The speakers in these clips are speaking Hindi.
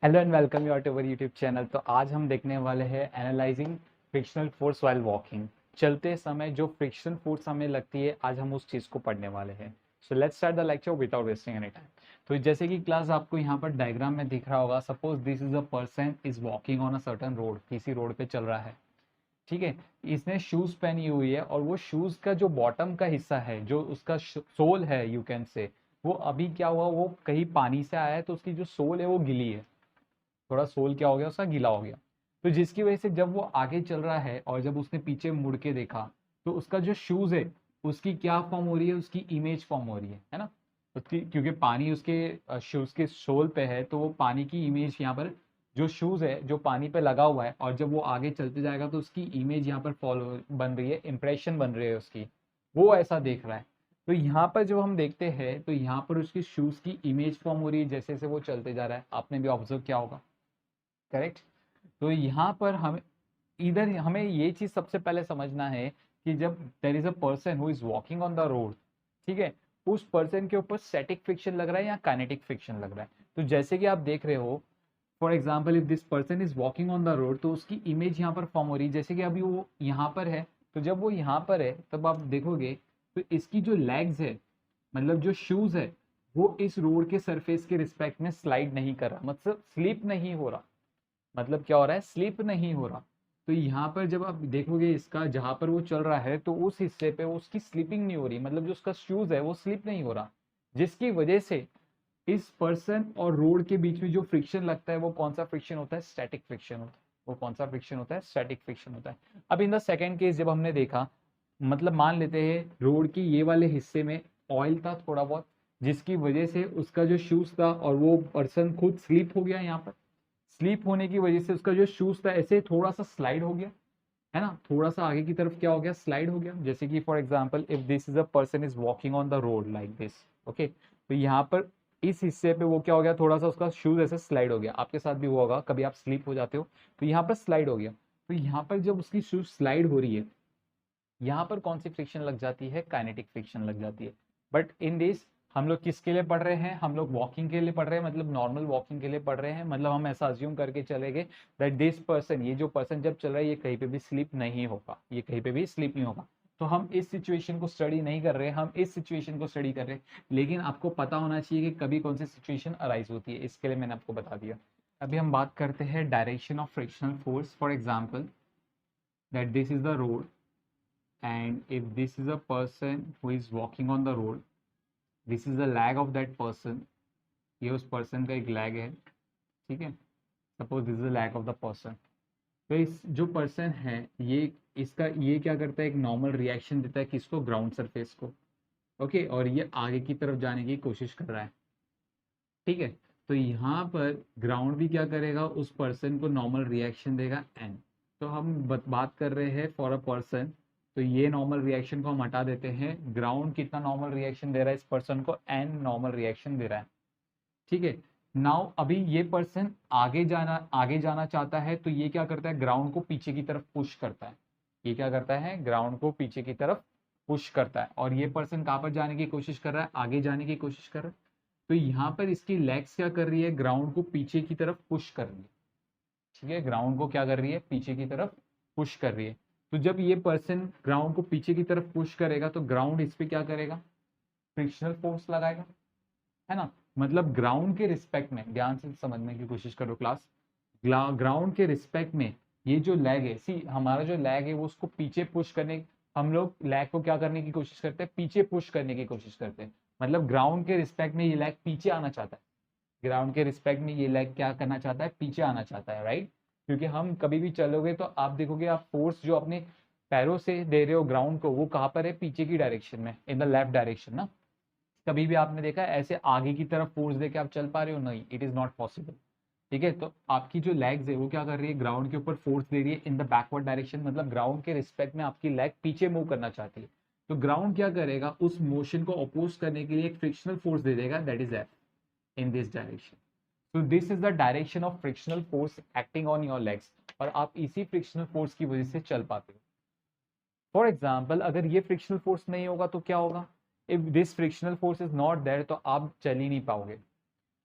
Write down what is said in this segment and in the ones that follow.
Hello and welcome you to our YouTube channel. तो आज हम देखने वाले हैं analysing frictional force while walking. चलते समय जो फ्रिक्शन फोर्स हमें लगती है, आज हम उस चीज़ को पढ़ने वाले हैं। सो let's start the lecture without wasting any time. तो जैसे कि क्लास आपको यहाँ पर डायग्राम में दिख रहा होगा, suppose this is a person is walking on a certain road, किसी रोड पे चल रहा है। ठीक है, इसने शूज पहनी हुई है और वो शूज का जो बॉटम का हिस्सा है, जो उसका सोल है, यू कैन से, वो अभी क्या हुआ, वो कहीं पानी से आया है तो उसकी जो सोल है वो गिली है। थोड़ा सोल क्या हो गया, उसका गीला हो गया। तो जिसकी वजह से जब वो आगे चल रहा है और जब उसने पीछे मुड़ के देखा, तो उसका जो शूज है उसकी क्या फॉर्म हो रही है, उसकी इमेज फॉर्म हो रही है ना। उसकी, क्योंकि पानी उसके शूज के सोल पे है, तो वो पानी की इमेज यहाँ पर, जो शूज है जो पानी पे लगा हुआ है, और जब वो आगे चलते जाएगा तो उसकी इमेज यहाँ पर फॉलो बन रही है, इंप्रेशन बन रही है उसकी। वो ऐसा देख रहा है। तो यहाँ पर जब हम देखते हैं तो यहाँ पर उसकी शूज की इमेज फॉर्म हो रही है जैसे जैसे वो चलते जा रहा है, आपने भी ऑब्जर्व किया होगा। करेक्ट। तो यहाँ पर हम इधर हमें ये चीज सबसे पहले समझना है कि जब there is a person who is walking on the road, ठीक है, उस पर्सन के ऊपर स्टैटिक फ्रिक्शन लग रहा है या काइनेटिक फ्रिक्शन लग रहा है। तो जैसे कि आप देख रहे हो, for example if this person is walking on the road, तो उसकी इमेज यहाँ पर फॉर्म हो रही है, जैसे कि अभी वो यहाँ पर है। तो जब वो यहाँ पर है तब आप देखोगे तो इसकी जो लेग्स है, मतलब जो शूज है, वो इस रोड के सरफेस के रिस्पेक्ट में स्लाइड नहीं कर रहा, मतलब स्लिप नहीं हो रहा। मतलब क्या हो रहा है, स्लिप नहीं हो रहा। तो यहाँ पर जब आप देखोगे इसका, जहां पर वो चल रहा है तो उस हिस्से पे उसकी स्लिपिंग नहीं हो रही, मतलब जो उसका शूज है वो स्लिप नहीं हो रहा। जिसकी वजह से इस पर्सन और रोड के बीच में जो फ्रिक्शन लगता है, वो कौन सा फ्रिक्शन होता है, स्टैटिक फ्रिक्शन होता है। वो कौन सा फ्रिक्शन होता है, स्टैटिक फ्रिक्शन होता है। अब इन द सेकेंड केस जब हमने देखा, मतलब मान लेते हैं रोड की ये वाले हिस्से में ऑयल था थोड़ा बहुत, जिसकी वजह से उसका जो शूज था और वो पर्सन खुद स्लिप हो गया। यहाँ पर स्लीप होने की वजह से उसका जो शूज था ऐसे थोड़ा सा स्लाइड हो गया, है ना, थोड़ा सा आगे की तरफ क्या हो गया, स्लाइड हो गया। जैसे कि for example if this is a person is walking on the road like this, okay, तो यहाँ पर इस हिस्से पे वो क्या हो गया, थोड़ा सा उसका शूज ऐसे स्लाइड हो गया। आपके साथ भी हुआ होगा, कभी आप स्लीप हो जाते हो तो यहाँ पर स्लाइड हो गया। तो यहाँ पर जब उसकी शूज स्लाइड हो रही है, यहाँ पर कौन सी फ्रिक्शन लग जाती है, काइनेटिक फ्रिक्शन लग जाती है। बट इन दिस हम लोग किसके लिए पढ़ रहे हैं, हम लोग वॉकिंग के लिए पढ़ रहे हैं, मतलब नॉर्मल वॉकिंग के लिए पढ़ रहे हैं। मतलब हम ऐसा अज्यूम करके चलेंगे दैट दिस पर्सन, ये जो पर्सन जब चल रहा है ये कहीं पे भी स्लीप नहीं होगा, ये कहीं पे भी स्लीप नहीं होगा। तो हम इस सिचुएशन को स्टडी नहीं कर रहे, हम इस सिचुएशन को स्टडी कर रहे हैं। लेकिन आपको पता होना चाहिए कि कभी कौन सी सिचुएशन अराइज होती है, इसके लिए मैंने आपको बता दिया। अभी हम बात करते हैं direction of frictional force. For example that this is the road, and if this is a person who is walking on the road, this is the leg of that person, ये उस पर्सन का एक लैग है। ठीक है, suppose this is the lag of the person. तो इस जो पर्सन है, ये इसका ये क्या करता है, एक नॉर्मल रिएक्शन देता है किसको, ग्राउंड सरफेस को। ओके, और ये आगे की तरफ जाने की कोशिश कर रहा है। ठीक है, तो यहाँ पर ग्राउंड भी क्या करेगा, उस पर्सन को नॉर्मल रिएक्शन देगा एन। तो हम बात कर रहे हैं फॉर अ पर्सन, तो ये नॉर्मल रिएक्शन को हम हटा देते हैं। ग्राउंड कितना नॉर्मल रिएक्शन दे रहा है इस पर्सन को, एन नॉर्मल रिएक्शन दे रहा है। ठीक है, नाउ अभी ये पर्सन आगे जाना चाहता है, तो ये क्या करता है, ग्राउंड को पीछे की तरफ पुश करता है। ये क्या करता है, ग्राउंड को पीछे की तरफ पुश करता है। और ये पर्सन कहाँ पर जाने की कोशिश कर रहा है, आगे जाने की कोशिश कर रहा है। तो यहाँ पर इसकी लेग्स क्या कर रही है, ग्राउंड को पीछे की तरफ पुश कर रही है। ठीक है, ग्राउंड को क्या कर रही है, पीछे की तरफ पुश कर रही है। तो जब ये पर्सन ग्राउंड को पीछे की तरफ पुश करेगा तो ग्राउंड इस पे क्या करेगा, फ्रिक्शनल फोर्स लगाएगा, है ना। मतलब ग्राउंड के रिस्पेक्ट में, ध्यान से समझने की कोशिश करो क्लास, ग्राउंड के रिस्पेक्ट में ये जो लैग है, सी हमारा जो लैग है वो उसको पीछे पुश करने, हम लोग लैग को क्या करने की कोशिश करते हैं, पीछे पुश करने की कोशिश करते हैं। मतलब ग्राउंड के रिस्पेक्ट में ये लैग पीछे आना चाहता है, ग्राउंड के रिस्पेक्ट में ये लेग क्या करना चाहता है, पीछे आना चाहता है, राइट। क्योंकि हम कभी भी चलोगे तो आप देखोगे, आप फोर्स जो अपने पैरों से दे रहे हो ग्राउंड को, वो कहाँ पर है, पीछे की डायरेक्शन में, इन द लेफ्ट डायरेक्शन ना। कभी भी आपने देखा है ऐसे आगे की तरफ फोर्स दे के आप चल पा रहे हो, नहीं, इट इज नॉट पॉसिबल। ठीक है, तो आपकी जो लेग्स है वो क्या कर रही है, ग्राउंड के ऊपर फोर्स दे रही है इन द बैकवर्ड डायरेक्शन, मतलब ग्राउंड के रिस्पेक्ट में आपकी लेग पीछे मूव करना चाहती है। तो ग्राउंड क्या करेगा, उस मोशन को अपोज करने के लिए एक फ्रिक्शनल फोर्स दे देगा, that is F, in this direction. तो this is the direction of frictional force acting on your legs, और आप इसी फ्रिक्शनल फोर्स की वजह से चल पाते हो। फॉर एग्जाम्पल अगर ये फ्रिक्शनल फोर्स नहीं होगा तो क्या होगा, if this frictional force is not there, तो आप चल ही नहीं पाओगे।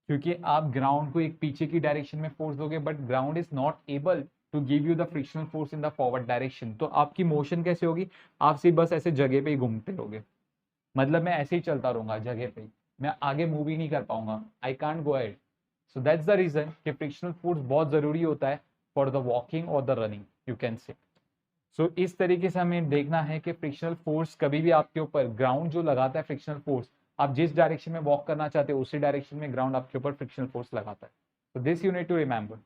क्योंकि आप ग्राउंड को एक पीछे की डायरेक्शन में फोर्स दोगे but ground is not able to give you the frictional force in the forward direction, तो आपकी मोशन कैसे होगी, आप सिर्फ बस ऐसे जगह पे ही घूमते रहोगे, मतलब मैं ऐसे ही चलता रहूंगा जगह पे, मैं आगे मूव ही नहीं कर पाऊंगा, I can't go ahead. So that's the reason कि फ्रिक्शनल फोर्स बहुत जरूरी होता है फॉर द वॉकिंग और the running, you can say. So इस तरीके से हमें देखना है कि फ्रिक्शनल फोर्स कभी भी आपके ऊपर, ग्राउंड जो लगाता है फ्रिक्शनल फोर्स, आप जिस डायरेक्शन में वॉक करना चाहते हो उसी डायरेक्शन में ग्राउंड आपके ऊपर फ्रिक्शनल फोर्स लगाता है। So this you need to remember.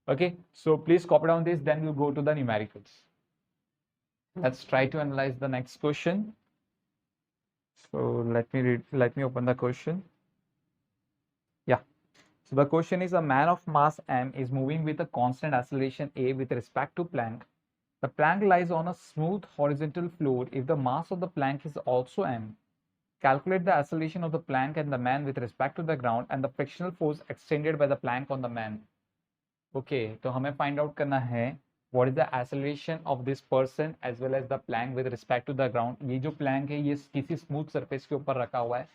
Okay, so please copy down this, then we'll go to the numericals. Let's try to analyze the next question. So let me open the question. Yeah. So the question is, a man of mass m is moving with a constant acceleration a with respect to plank. The plank lies on a smooth horizontal floor if the mass of the plank is also m. Calculate the acceleration of the plank and the man with respect to the ground and the frictional force extended by the plank on the man. Okay, तो हमें फाइंड आउट करना है what is the acceleration of this person as well as the plank with respect to the ground. ये जो प्लैंक है ये किसी स्मूथ सरफेस के ऊपर रखा हुआ है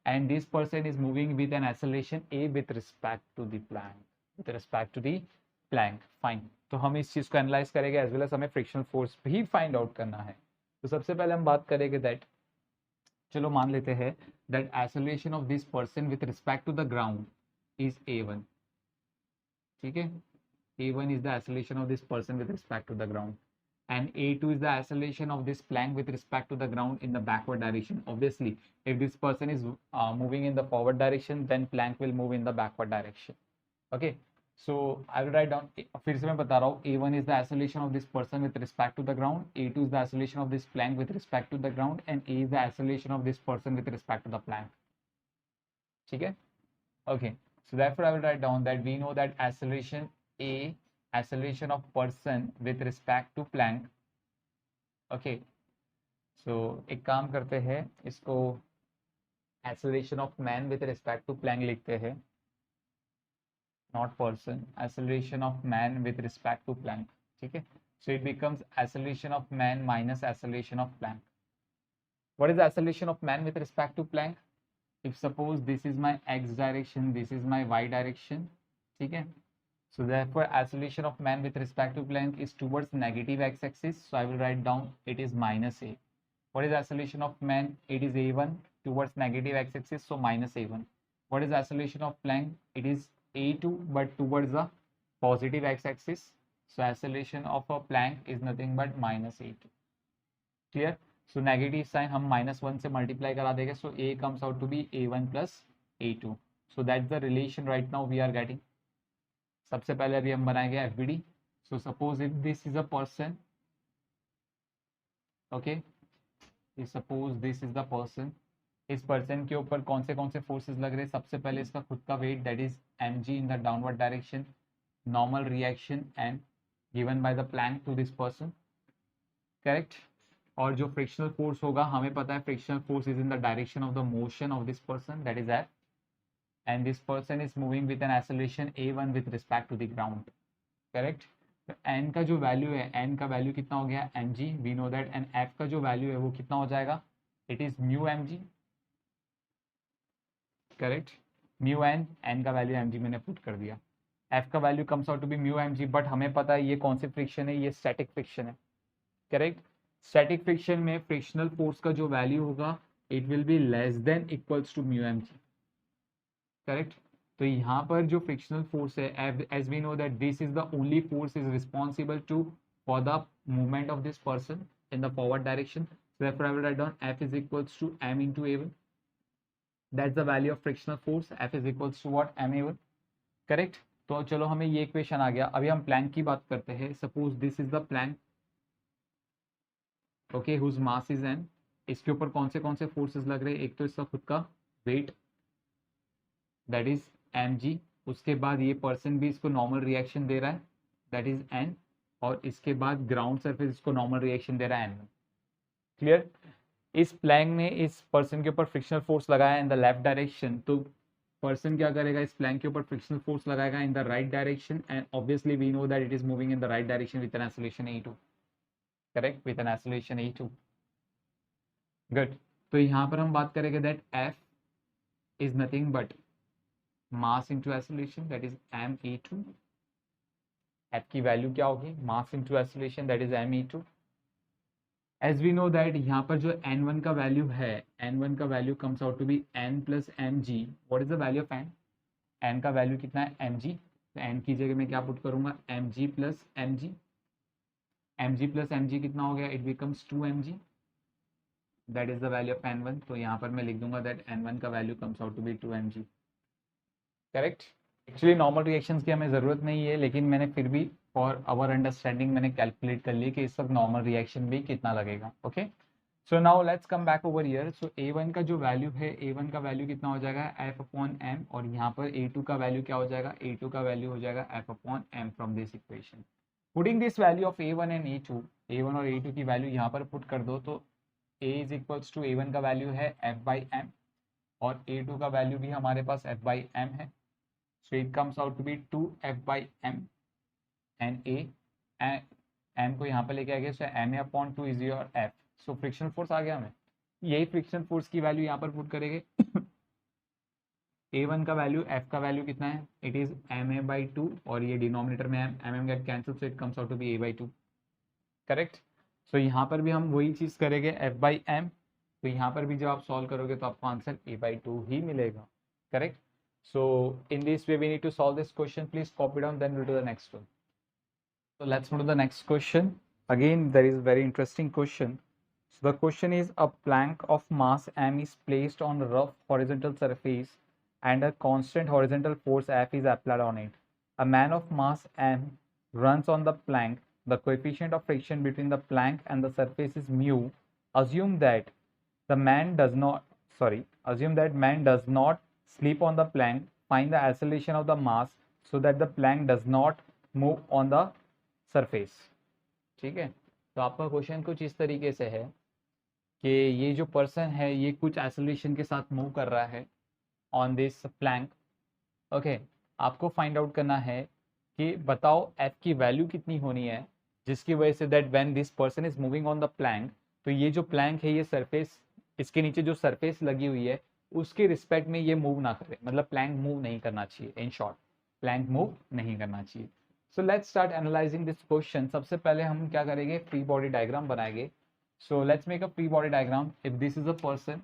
and this person is moving with an acceleration a with respect to the plank, with respect to the plank. Fine, तो हम इस चीज को एनालाइज करेंगे एज वेल एज हमें फ्रिक्शनल फोर्स भी फाइंड आउट करना है। तो सबसे पहले हम बात करेंगे दैट, चलो मान लेते हैं that acceleration of this person with respect to the ground is a1। ठीक है, a1 is the acceleration of this person with respect to the ground and a2 is the acceleration of this plank with respect to the ground in the backward direction. Obviously if this person is moving in the forward direction then plank will move in the backward direction. Okay, so I will write down, फिर से मैं बता रहा हूँ, a1 is the acceleration of this person with respect to the ground, a2 is the acceleration of this plank with respect to the ground and a is the acceleration of this person with respect to the plank. ठीक है, okay, so therefore I will write down that we know that acceleration a, acceleration of person with respect to plank. Okay, so एक काम करते हैं, इसको acceleration of man with respect to plank लिखते हैं, not person, acceleration of man with respect to plank. ठीक है, so it becomes acceleration of man minus acceleration of plank. What is the acceleration of man with respect to plank? If suppose this is my x direction, this is my y direction, ठीक है, so therefore acceleration of man with respect to plank is towards negative x-axis, so I will write down it is minus a. What is acceleration of man? It is a1 towards negative x-axis, so minus a1. What is acceleration of plank? It is a2 but towards the positive x-axis, so acceleration of a plank is nothing but minus a2. Clear? So negative sign हम -1 से multiply करा देंगे, so a comes out to be a1 plus a2. So that's the relation right now we are getting. सबसे पहले अभी हम बनाएंगे FBD. So suppose if this is a person, okay, suppose this is the person, इस पर्सन के ऊपर कौन से फोर्सेस लग रहे हैं? सबसे पहले इसका खुद का weight that is mg in the downward direction, normal reaction and given by the plank to this person, correct. और जो फ्रिक्शनल फोर्स होगा हमें पता है frictional force is in the direction of the motion of this person that is F, and this person is moving with an acceleration a1 with respect to the ground, correct। तो n का जो वैल्यू है, n का वैल्यू कितना हो गया mg, we know that, and f का जो वैल्यू है वो कितना हो जाएगा, it is mu mg, correct, mu n का वैल्यू mg मैंने पुट कर दिया, f का value comes out to be mu mg, but हमें पता है ये कौन सी फ्रिक्शन है, ये स्टैटिक फ्रिक्शन है, करेक्ट। स्टैटिक फ्रिक्शन में फ्रिक्शनल फोर्स का जो वैल्यू होगा it will be less than equals to mu mg, correct. तो यहाँ पर जो फ्रिक्शनल फोर्स है, as we know that this is the only force is responsible to for the movement of this person in the forward direction, so therefore I will write down F is equals to m into a1, that's the value of frictional force, F is equals to what, ma1, correct. तो चलो हमें ये इक्वेशन आ गया, अभी हम प्लैंक की बात करते हैं। Suppose this is the plank, okay, whose mass is m, इसके ऊपर कौन से फोर्सेस लग रहे हैं? एक तो इसका खुद का वेट दैट इज mg, उसके बाद ये पर्सन भी इसको नॉर्मल रिएक्शन दे रहा है दैट इज n, और इसके बाद ग्राउंड सरफेस इसको नॉर्मल रिएक्शन दे रहा है n। क्लियर? इस प्लैंक ने इस पर्सन के ऊपर फ्रिक्शनल फोर्स लगाया इन द लेफ्ट डायरेक्शन, तो पर्सन क्या करेगा, इस प्लैंक के ऊपर फ्रिक्शनल फोर्स लगाएगा in the right direction, and obviously we know that it is moving in the right direction with an acceleration a2, correct, with an acceleration a2, good. तो यहाँ पर हम बात करेंगे that f is nothing but mass into acceleration that is m(e2). F की वैल्यू क्या होगी, mass into acceleration that is m(e2). As we know that यहाँ पर जो n1 का वैल्यू है, n1 का value comes out to be n plus mg। What is the value of n का वैल्यू कितना है mg, तो n की जगह मैं क्या पुट करूंगा mg plus mg। mg plus mg कितना हो गया, it becomes 2mg, that is the value of n1। तो यहाँ पर मैं लिख दूंगा दैट n1 का value comes out to be 2mg। Correct. Actually normal reactions की हमें ज़रूरत नहीं है, लेकिन मैंने फिर भी फॉर आवर अंडरस्टैंडिंग मैंने कैलकुलेट कर लिया कि इस वक्त नॉर्मल रिएक्शन भी कितना लगेगा। Okay, so now let's come back over here. So a1 का जो वैल्यू है, a1 का वैल्यू कितना हो जाएगा f/m, और यहाँ पर a2 का वैल्यू क्या हो जाएगा, a2 का वैल्यू हो जाएगा f/m from this equation. Putting this value of a1 and a2, a1 और a2 की वैल्यू यहाँ पर पुट कर दो, तो a is equals to a1 का वैल्यू है f/m और a2 का वैल्यू भी हमारे पास f/m है। So it comes out to be 2f/m and a, m को यहाँ पर लेके आ गया, so ma/2 is your f। so friction force आ गया हमें, यही फ्रिक्शन फोर्स की वैल्यू यहाँ पर पुट करेंगे। a1 का वैल्यू, f का वैल्यू कितना है, इट इज ma/2, और ये डिनोमिनेटर में mm get cancel, so it comes out to be a/2। Correct. So यहाँ पर भी हम वही चीज़ करेंगे f/m, तो यहाँ पर भी जब आप सॉल्व करोगे तो आपको आंसर a/2 ही मिलेगा। Correct. So in this way we need to solve this question. Please copy down, then we'll do the next one. So let's move to the next question. Again, there is a very interesting question. So the question is, a plank of mass m is placed on a rough horizontal surface and a constant horizontal force F is applied on it. A man of mass m runs on the plank. The coefficient of friction between the plank and the surface is mu. Assume that man does not slip on the plank. Find the acceleration of the mass so that the plank does not move on the surface। ठीक है, तो आपका क्वेश्चन कुछ इस तरीके से है कि ये जो पर्सन है ये कुछ एक्सेलरेशन के साथ मूव कर रहा है ऑन दिस प्लैंक। ओके, आपको फाइंड आउट करना है कि बताओ एफ की वैल्यू कितनी होनी है जिसकी वजह say that when this person is moving on the plank, तो ये जो प्लैंक है, ये सरफेस, इसके नीचे जो सरफेस लगी हुई है उसके रिस्पेक्ट में ये मूव ना करे, मतलब प्लैंक मूव नहीं करना चाहिए। इन शॉर्ट, प्लैंक मूव नहीं करना चाहिए। So let's start analysing this question. सबसे पहले हम क्या करेंगे, फ्री बॉडी डायग्राम बनाएंगे। So let's make a free body diagram. If this is a person,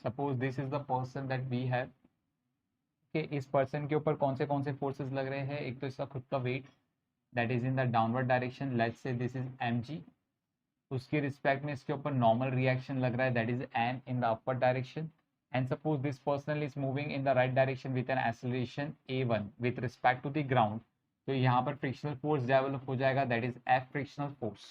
suppose this is the person that we have, कि इस पर्सन के ऊपर कौन से फोर्सेस लग रहे हैं। एक तो इसका खुद का weight that is in the downward direction, let's say this is mg। उसके रिस्पेक्ट में इसके ऊपर नॉर्मल रिएक्शन लग रहा है that is n in the upper direction. And suppose this person is moving in the right direction with an acceleration a1 with respect to the ground, तो यहाँ पर फ्रिक्शनल फोर्स डेवलप हो जाएगा that is F frictional force.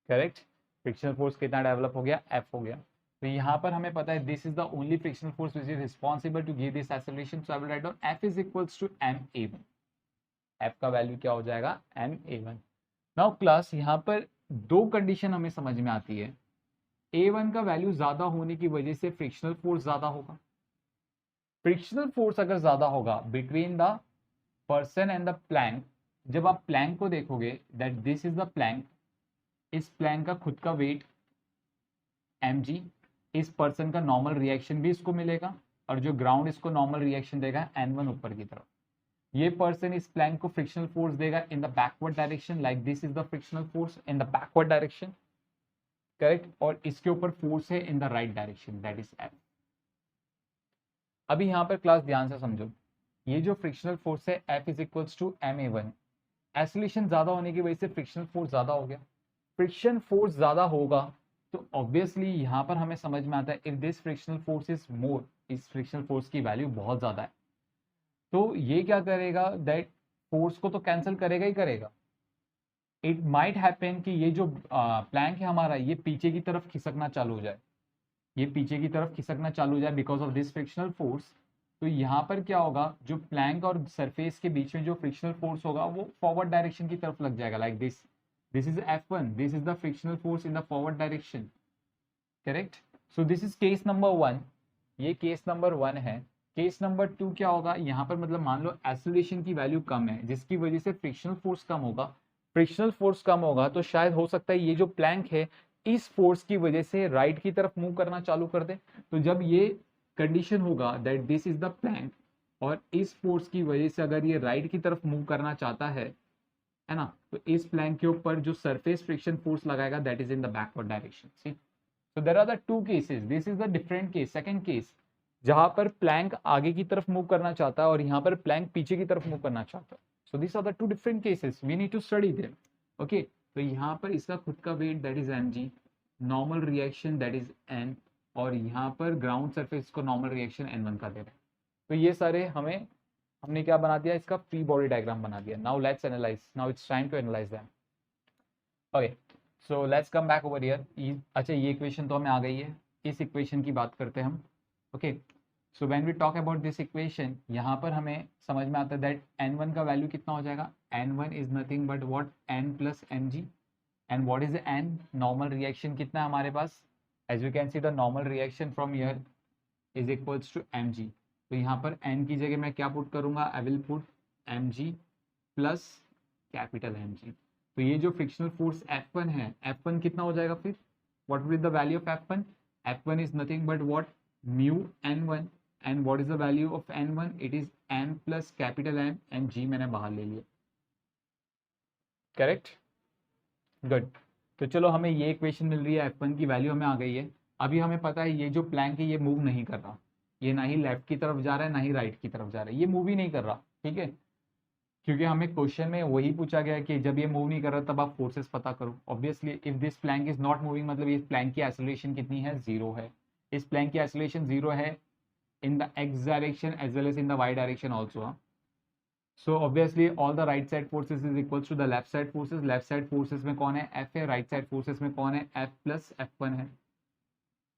Correct, frictional force कितना डेवलप हो गया, F हो गया। तो यहाँ पर हमें पता है this is the only frictional force which is responsible to give this acceleration, so I will write down F is equals to ma1। F का वैल्यू क्या हो जाएगा, ma1। नाउ क्लास, यहाँ पर दो कंडीशन हमें समझ में आती है। a1 का वैल्यू ज्यादा होने की वजह से फ्रिक्शनल फोर्स ज्यादा होगा। फ्रिक्शनल फोर्स अगर ज्यादा होगा between the person and the plank, जब आप प्लैंक को देखोगे that this is the Planck, इस प्लैंक का खुद का वेट mg, इस पर्सन का नॉर्मल रिएक्शन भी इसको मिलेगा, और जो ग्राउंड इसको नॉर्मल रिएक्शन देगा n1 ऊपर की तरफ। ये पर्सन इस प्लैंक को फ्रिक्शनल फोर्स देगा इन the backward direction, like this is the frictional force in the backward direction. Correct, और इसके ऊपर फोर्स है in the right direction that is F। अभी यहाँ पर क्लास ध्यान से समझो, ये जो फ्रिक्शनल फोर्स है F is equals to ma1, acceleration ज्यादा होने की वजह से फ्रिक्शनल फोर्स ज्यादा हो गया। फ्रिक्शन फोर्स ज्यादा होगा तो ऑब्वियसली यहाँ पर हमें समझ में आता है if this frictional force is more, इस फ्रिक्शनल फोर्स की वैल्यू बहुत ज्यादा है, तो ये क्या करेगा दैट फोर्स को तो कैंसिल करेगा ही करेगा। इट माइट हैपन कि ये जो प्लैंक है हमारा, ये पीछे की तरफ खिसकना चालू हो जाए, ये पीछे की तरफ खिसकना चालू हो जाए because of this frictional force. तो यहाँ पर क्या होगा, जो प्लैंक और सरफेस के बीच में जो फ्रिक्शनल फोर्स होगा वो फॉरवर्ड डायरेक्शन की तरफ लग जाएगा, like this, this is F1, this is the frictional force in the forward direction. Correct, so this is case number 1, ये केस नंबर 1 है। केस नंबर 2 क्या होगा, यहाँ पर मतलब मान लो एक्सेलरेशन की वैल्यू कम है जिसकी वजह से फ्रिक्शनल फोर्स कम होगा। फ्रिक्शनल फोर्स कम होगा तो शायद हो सकता है ये जो प्लैंक है इस फोर्स की वजह से राइट की तरफ मूव करना चालू कर दे, तो जब ये कंडीशन होगा that this is the Planck, और इस फोर्स की वजह से अगर ये राइट की तरफ मूव करना चाहता है ना, तो इस प्लैंक के ऊपर जो सरफेस फ्रिक्शन फोर्स लगाएगा that is in the backward direction. See, so there are the two cases, this is the different case, second case जहां पर प्लैंक आगे की तरफ मूव करना चाहता है और यहाँ पर प्लैंक पीछे की तरफ मूव करना चाहता है। So this are the two different cases, we need to study them. Okay, तो यहाँ पर इसका खुद का weight that is mg, normal reaction that is n, और यहाँ पर ग्राउंड सरफेस को नॉर्मल रिएक्शन n1 का दे रहे हैं। तो ये सारे हमने क्या बना दिया, इसका फ्री बॉडी डायग्राम बना दिया। Now let's analyse, now it's time to analyse them. Okay, so let's come back over here. अच्छा, ये इक्वेशन तो हमें आ गई है, इस इक्वेशन की बात करते हैं हम। Okay, so when we talk about this equation, यहाँ पर हमें समझ में आता है दैट n1 का वैल्यू कितना हो जाएगा, n1 is nothing but what, n plus mg, and what is n, normal reaction कितना है हमारे पास, as you can see the normal reaction from here is equals to mg। तो यहाँ पर n की जगह मैं क्या पुट करूंगा, I will put mg plus capital mg। तो ये जो फ्रिक्शनल फोर्स F1 है, F1 कितना हो जाएगा फिर, what will the value of F1, F1 is nothing but what, mu n1, and what is the value of n1, it is m plus capital M, and g मैंने बाहर ले लिया। Correct, good. तो चलो, हमें ये इक्वेशन मिल रही है, F1 की वैल्यू हमें आ गई है। अभी हमें पता है ये जो प्लैंक है ये मूव नहीं कर रहा, ये ना ही लेफ्ट की तरफ जा रहा है ना ही राइट की तरफ जा रहा है, ये मूव ही नहीं कर रहा, ठीक है, क्योंकि हमें क्वेश्चन में वही पूछा गया है कि जब ये मूव नहीं कर रहा तब आप फोर्सेस पता करो। Obviously if this plank is not moving, मतलब इस प्लैंक की एक्सेलरेशन कितनी है, जीरो है। इस प्लैंक की एक्सेलरेशन जीरो है in the X direction as well as in the Y direction also. So obviously all the right side forces is equals to the left side forces. Left side forces में कौन है, F है, right side forces में कौन है, F plus F1 है।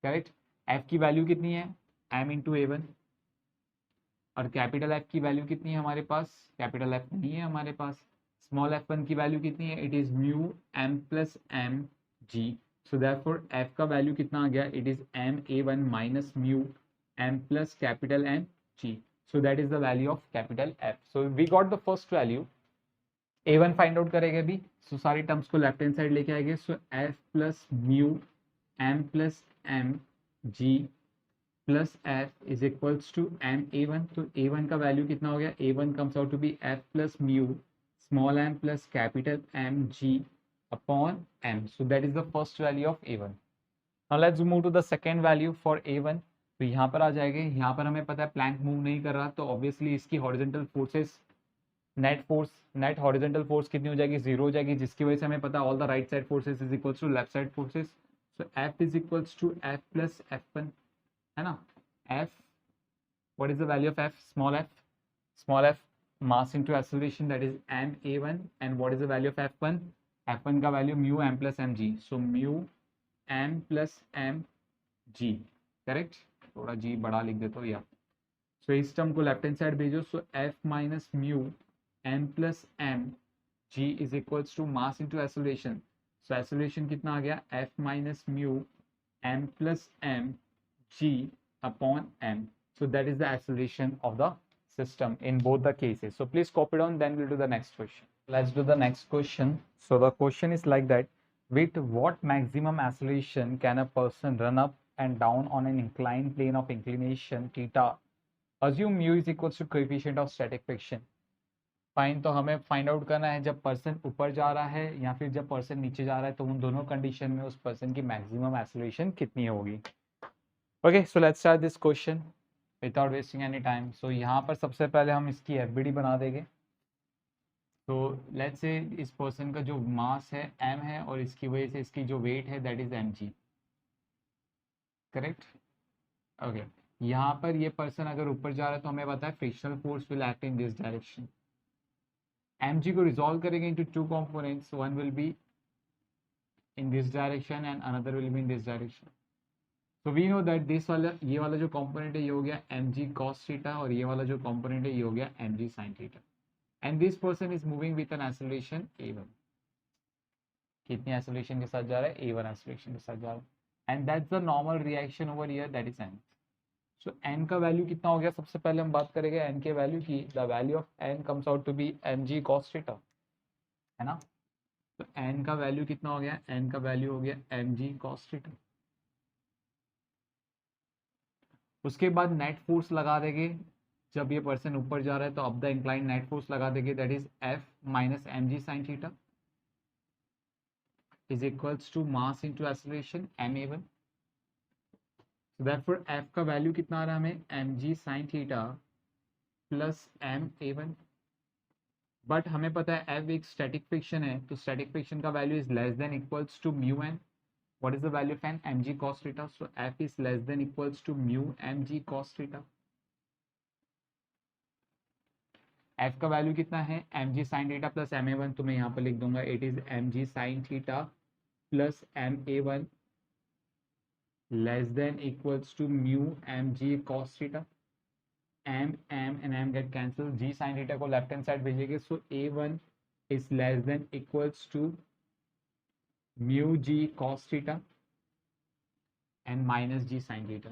करेक्ट, F की वैल्यू कितनी है, m इंटू A1, और कैपिटल F की वैल्यू कितनी है हमारे पास, कैपिटल F नहीं है हमारे पास। स्मॉल f1 की वैल्यू कितनी है, it is mu m plus m g। So therefore F का वैल्यू कितना आ गया, it is m A1 minus mu m plus capital M g। So that is the value of capital F. So we got the first value. A1 find out करेंगे अभी, सो सारी टर्म्स को लेफ्ट हैंड साइड लेके आएंगे। So F plus mu M plus M G plus F is equals to M A1। तो A1 का वैल्यू कितना हो गया, A1 comes out to be F plus mu small m plus capital M G upon M। So that is the first value of A1. Now let's move to the second value for A1. तो यहाँ पर आ जाएंगे, यहाँ पर हमें पता है प्लैंक मूव नहीं कर रहा, तो ऑब्वियसली इसकी horizontal forces, net horizontal force कितनी हो जाएगी, जीरो हो जाएगी, जिसकी वजह से हमें पता है all the right side forces is equals to left side forces. So F is equals to F plus F1, है ना। F, what is the value of F, small f mass into acceleration that is m A1, and what is the value of F1, F1 का value mu m plus mg। So mu m plus mg, correct, थोड़ा जी बड़ा लिख देता हूँ यार। सो इस टर्म को लेफ्ट हैंड साइड भेजो। So F minus mu m plus m g is equals to mass into acceleration. So acceleration कितना आ गया, F minus mu m plus m g upon m। So that is the acceleration of the system in both the cases. So please copy down, then we'll do the next question. Let's do the next question. So the question is like that: with what maximum acceleration can a person run up and down on an inclined plane of inclination theta? Assume mu is equals to coefficient of static friction. Fine, तो हमें फाइंड आउट करना है जब पर्सन ऊपर जा रहा है या फिर जब पर्सन नीचे जा रहा है, तो उन दोनों कंडीशन में उस पर्सन की मैक्सिमम एक्सेलरेशन कितनी होगी। Okay, so let's start this question without wasting any time. So यहाँ पर सबसे पहले हम इसकी एफबीडी बना देंगे। तो लेट्स से इस पर्सन का जो मास है m है, और इसकी वजह से इसकी जो वेट है that is mg, correct. Okay, यहाँ पर ये पर्सन अगर ऊपर जा रहा है तो हमें पता है frictional force will act in this direction. mg को रिजॉल्व करेंगे into two components, one will be in this direction and another will be in this direction. तो वी नो दैट दिस वाला, ये वाला जो कंपोनेंट है ये हो गया mg cos थीटा, और ये वाला जो कंपोनेंट है ये हो गया mg sin theta, and this person is moving with an acceleration a1। कितनी एक्सेलरेशन के साथ जा रहा है, a1 एक्सेलरेशन के साथ जा रहा है, and that's the normal reaction over here, that is n। So n का वैल्यू कितना हो गया, सबसे पहले हम बात करेंगे n के वैल्यू की। The value of n comes out to be mg cos theta, है ना। तो एन का वैल्यू कितना हो गया, एन का वैल्यू हो गया एम जी कॉस थीटा। उसके बाद नेट फोर्स लगा देंगे, जब ये पर्सन ऊपर जा रहा है तो अब द इंक्लाइन नेट फोर्स लगा देंगे, that is F minus M G sine theta is equals to mass into acceleration M A one. Therefore F का वैल्यू कितना आ रहा है हमें, M G sine theta plus M A one. But हमें पता है एफ एक स्टैटिक फ्रिक्शन है, तो स्टैटिक फ्रिक्शन का value is less than equals to mu N. What is the value of N, mg cos theta, so f is less than equals to mu mg cos theta। f का वैल्यू कितना है, mg sin theta plus ma1, तो मैं यहाँ पर लिख दूंगा it is mg sin theta plus ma1 less than equals to mu mg cos theta। m and m get cancelled, g sin theta को लेफ्ट हैंड साइड भेजेंगे, सो a1 is less than equals to mu g cos theta and minus ji sine theta.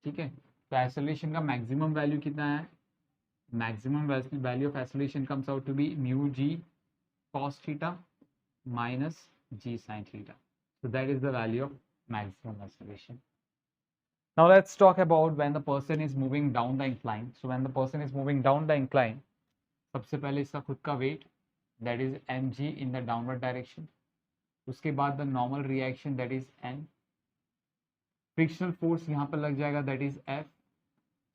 ठीक है, तो एक्सेलरेशन का मैक्सिमम वैल्यू कितना है, maximum value of acceleration comes out to be mu G cos theta minus ji sine theta, so that is the value of maximum acceleration. Now let's talk about when the person is moving down the incline. So when the person is moving down the incline, सबसे पहले इसका खुद का weight, that is mg in the downward direction. उसके बाद the normal reaction, that is n. Frictional force यहाँ पर लग जाएगा, that is F.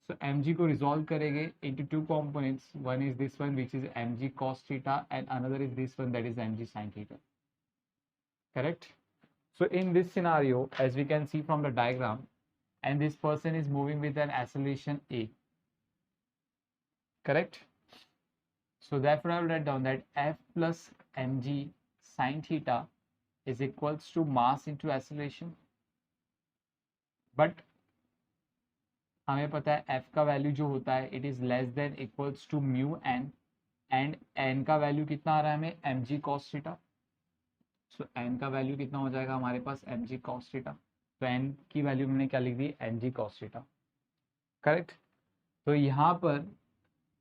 So mg को रिजॉल्व करेंगे into two components, one is this one which is mg cos theta and another is this one that is mg sin theta. Correct? So in this scenario, as we can see from the diagram, and this person is moving with an acceleration a. Correct? So therefore I will write down that f plus mg sin theta is equals to mass into acceleration. But हमें पता है f का वैल्यू जो होता है it is less than equals to mu N, and n का वैल्यू कितना आ रहा है हमें, mg cos theta. So n का वैल्यू कितना हो जाएगा हमारे पास, mg cos थीटा। तो n की वैल्यू मैंने क्या लिख दी, mg cos थीटा। करेक्ट? तो यहाँ पर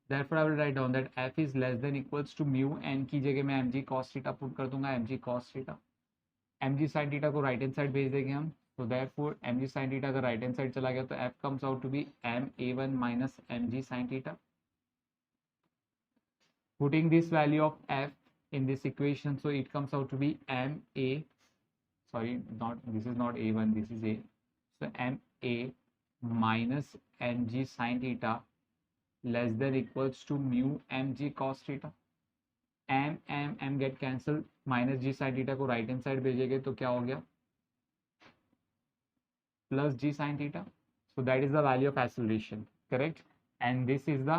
therefore I will write down that f is less than equals to mu n की जगह मैं mg cos थीटा पुट कर दूंगा, mg cos theta. mg sin theta को राइट हैंड साइड भेज देंगे हम, so therefore mg sin theta अगर राइट हैंड साइड चला गया तो f comes out to be ma1 minus mg sin theta. Putting this value of f in this equation, so it comes out to be ma, sorry, not, this is not a1, this is a, so ma minus mg sin theta less than equals to mu mg cos theta. m get cancelled, minus ji sine theta को राइट हैंड साइड भेजेंगे तो क्या हो गया, plus g sin theta. So that is the value of acceleration, correct? And this is the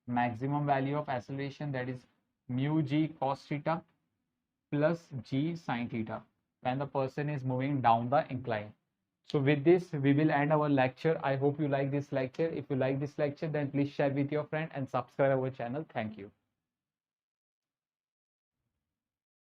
maximum value of acceleration, that is mu g cos theta plus g sin theta when the person is moving down the incline. So with this we will end our lecture. I hope you like this lecture. If you like this lecture, then please share with your friend and subscribe our channel. Thank you.